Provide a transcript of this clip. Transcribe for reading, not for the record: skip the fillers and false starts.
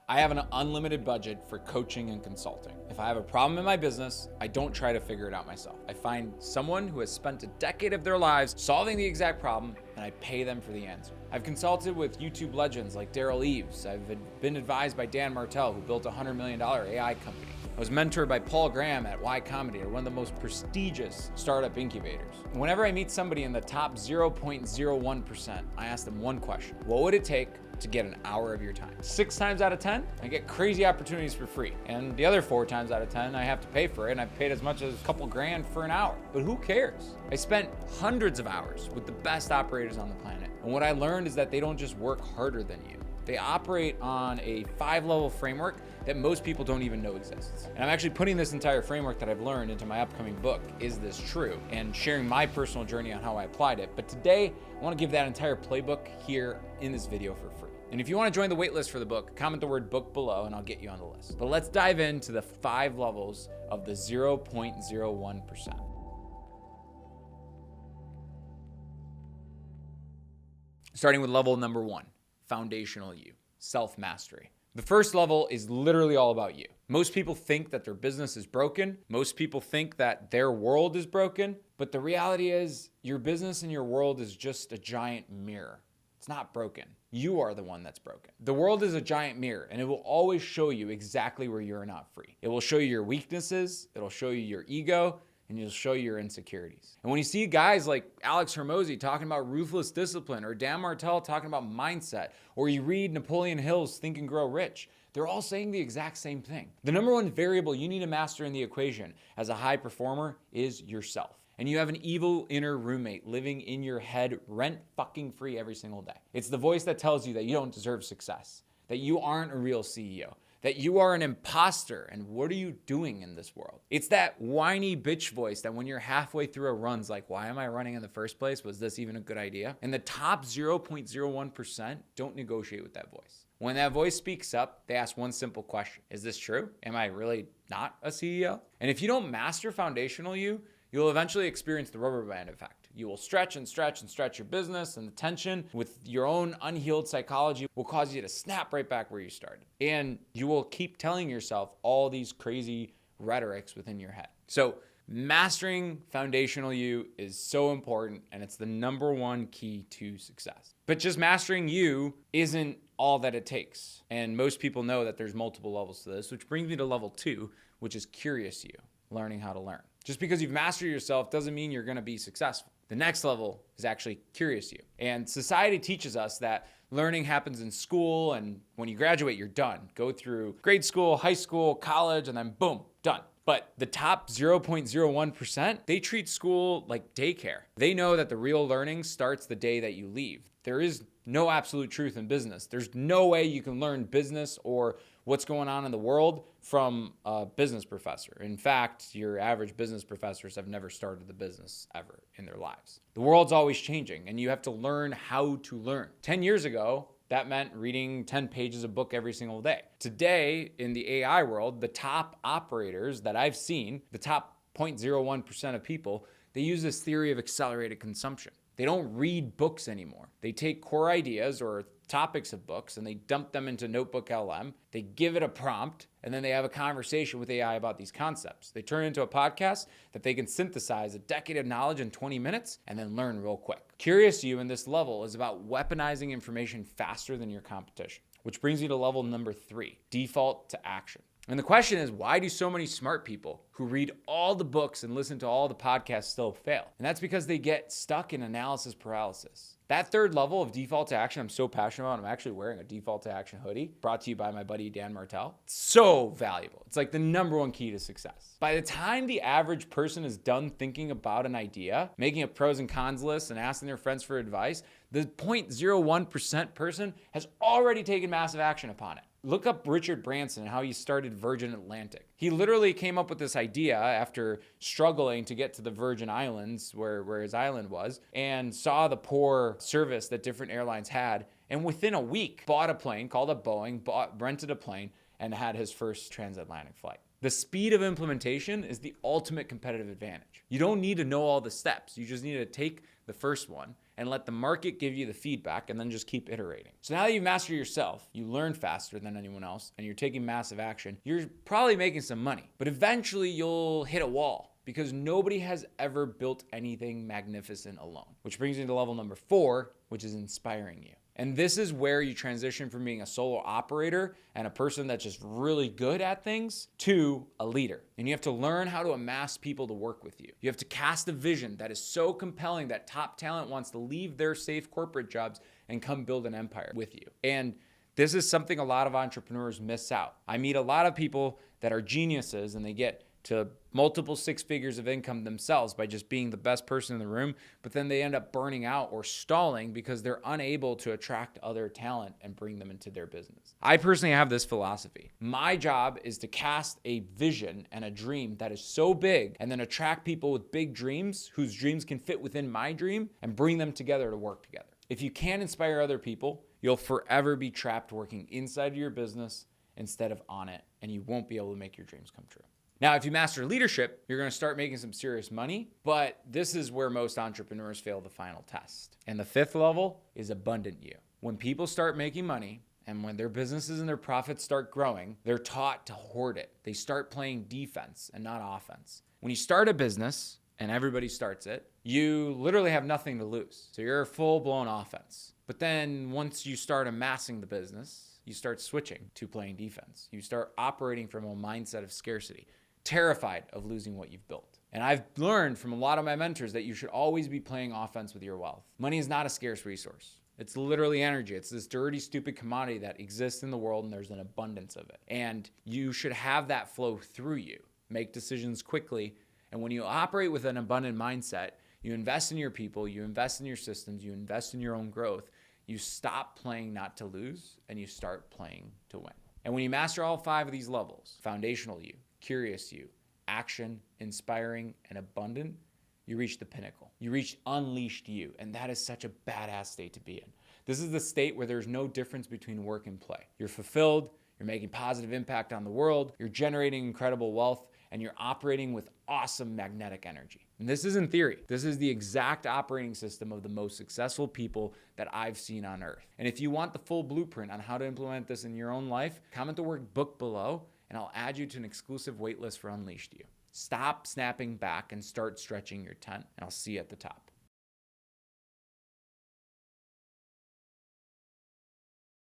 I have an unlimited budget for coaching and consulting. If I have a problem in my business, I don't try to figure it out myself. I find someone who has spent a decade of their lives solving the exact problem, and I pay them for the answer. I've consulted with YouTube legends like Daryl Eves. I've been advised by Dan Martell, who built a $100 million AI company. I was mentored by Paul Graham at Combinator, one of the most prestigious startup incubators. Whenever I meet somebody in the top 0.01%, I ask them one question: what would it take to get an hour of your time? 6 times out of 10, I get crazy opportunities for free. And the other 4 times out of 10, I have to pay for it, and I've paid as much as a couple grand for an hour. But who cares? I spent hundreds of hours with the best operators on the planet. And what I learned is that they don't just work harder than you. They operate on a 5-level framework that most people don't even know exists. And I'm actually putting this entire framework that I've learned into my upcoming book, Is This True? And sharing my personal journey on how I applied it. But today, I want to give that entire playbook here in this video for free. And if you want to join the waitlist for the book, comment the word book below and I'll get you on the list. But let's dive into the 5 levels of the 0.01%. Starting with level number 1, foundational you, self-mastery. The first level is literally all about you. Most people think that their business is broken. Most people think that their world is broken. But the reality is your business and your world is just a giant mirror. It's not broken. You are the one that's broken. The world is a giant mirror, and it will always show you exactly where you're not free. It will show you your weaknesses. It'll show you your ego, and it'll show you your insecurities. And when you see guys like Alex Hormozi talking about ruthless discipline, or Dan Martell talking about mindset, or you read Napoleon Hill's Think and Grow Rich, they're all saying the exact same thing. The number one variable you need to master in the equation as a high performer is yourself. And you have an evil inner roommate living in your head rent fucking free every single day. It's the voice that tells you that you don't deserve success, that you aren't a real CEO, that you are an imposter, and what are you doing in this world? It's that whiny bitch voice that when you're halfway through a run's like, why am I running in the first place? Was this even a good idea? And the top 0.01% don't negotiate with that voice. When that voice speaks up, they ask one simple question: is this true? Am I really not a CEO? And if you don't master foundational you'll eventually experience the rubber band effect. You will stretch and stretch and stretch your business, and the tension with your own unhealed psychology will cause you to snap right back where you started. And you will keep telling yourself all these crazy rhetorics within your head. So mastering foundational you is so important, and it's the number one key to success. But just mastering you isn't all that it takes. And most people know that there's multiple levels to this, which brings me to level 2, which is curious you, learning how to learn. Just because you've mastered yourself doesn't mean you're going to be successful. The next level is actually curious you. And society teaches us that learning happens in school, and when you graduate, you're done. Go through grade school, high school, college, and then boom, done. But the top 0.01%, they treat school like daycare. They know that the real learning starts the day that you leave. There is no absolute truth in business. There's no way you can learn business or what's going on in the world from a business professor. In fact, your average business professors have never started the business ever in their lives. The world's always changing, and you have to learn how to learn. 10 years ago, that meant reading 10 pages of book every single day. Today, in the AI world, the top operators that I've seen, the top 0.01% of people, they use this theory of accelerated consumption. They don't read books anymore. They take core ideas or topics of books and they dump them into Notebook LM. They give it a prompt, and then they have a conversation with AI about these concepts. They turn it into a podcast that they can synthesize a decade of knowledge in 20 minutes and then learn real quick. Curious You in this level is about weaponizing information faster than your competition, which brings you to level number 3, default to action. And the question is, why do so many smart people who read all the books and listen to all the podcasts still fail? And that's because they get stuck in analysis paralysis. That third level of default to action, I'm so passionate about. I'm actually wearing a default to action hoodie brought to you by my buddy Dan Martell. It's so valuable. It's like the number one key to success. By the time the average person is done thinking about an idea, making a pros and cons list and asking their friends for advice, the 0.01% person has already taken massive action upon it. Look up Richard Branson and how he started Virgin Atlantic. He literally came up with this idea after struggling to get to the Virgin Islands, where his island was, and saw the poor service that different airlines had. And within a week, bought a plane, called up Boeing, rented a plane, and had his first transatlantic flight. The speed of implementation is the ultimate competitive advantage. You don't need to know all the steps. You just need to take the first one and let the market give you the feedback and then just keep iterating. So now that you've mastered yourself, you learn faster than anyone else, and you're taking massive action, you're probably making some money. But eventually you'll hit a wall because nobody has ever built anything magnificent alone. Which brings me to level number 4, which is inspiring you. And this is where you transition from being a solo operator and a person that's just really good at things to a leader. And you have to learn how to amass people to work with you. You have to cast a vision that is so compelling that top talent wants to leave their safe corporate jobs and come build an empire with you. And this is something a lot of entrepreneurs miss out. I meet a lot of people that are geniuses and they get to multiple 6 figures of income themselves by just being the best person in the room, but then they end up burning out or stalling because they're unable to attract other talent and bring them into their business. I personally have this philosophy. My job is to cast a vision and a dream that is so big and then attract people with big dreams whose dreams can fit within my dream and bring them together to work together. If you can't inspire other people, you'll forever be trapped working inside of your business instead of on it, and you won't be able to make your dreams come true. Now, if you master leadership, you're going to start making some serious money, but this is where most entrepreneurs fail the final test. And the 5th level is abundant you. When people start making money and when their businesses and their profits start growing, they're taught to hoard it. They start playing defense and not offense. When you start a business and everybody starts it, you literally have nothing to lose. So you're a full-blown offense. But then once you start amassing the business, you start switching to playing defense. You start operating from a mindset of scarcity, terrified of losing what you've built. And I've learned from a lot of my mentors that you should always be playing offense with your wealth. Money is not a scarce resource. It's literally energy. It's this dirty, stupid commodity that exists in the world and there's an abundance of it. And you should have that flow through you. Make decisions quickly. And when you operate with an abundant mindset, you invest in your people, you invest in your systems, you invest in your own growth, you stop playing not to lose and you start playing to win. And when you master all 5 of these levels, foundational you, curious you, action, inspiring, and abundant, you reach the pinnacle. You reach unleashed you, and that is such a badass state to be in. This is the state where there's no difference between work and play. You're fulfilled, you're making positive impact on the world, you're generating incredible wealth, and you're operating with awesome magnetic energy. And this isn't theory. This is the exact operating system of the most successful people that I've seen on earth. And if you want the full blueprint on how to implement this in your own life, comment the word book below, and I'll add you to an exclusive waitlist for Unleashed You. Stop snapping back and start stretching your tent, and I'll see you at the top.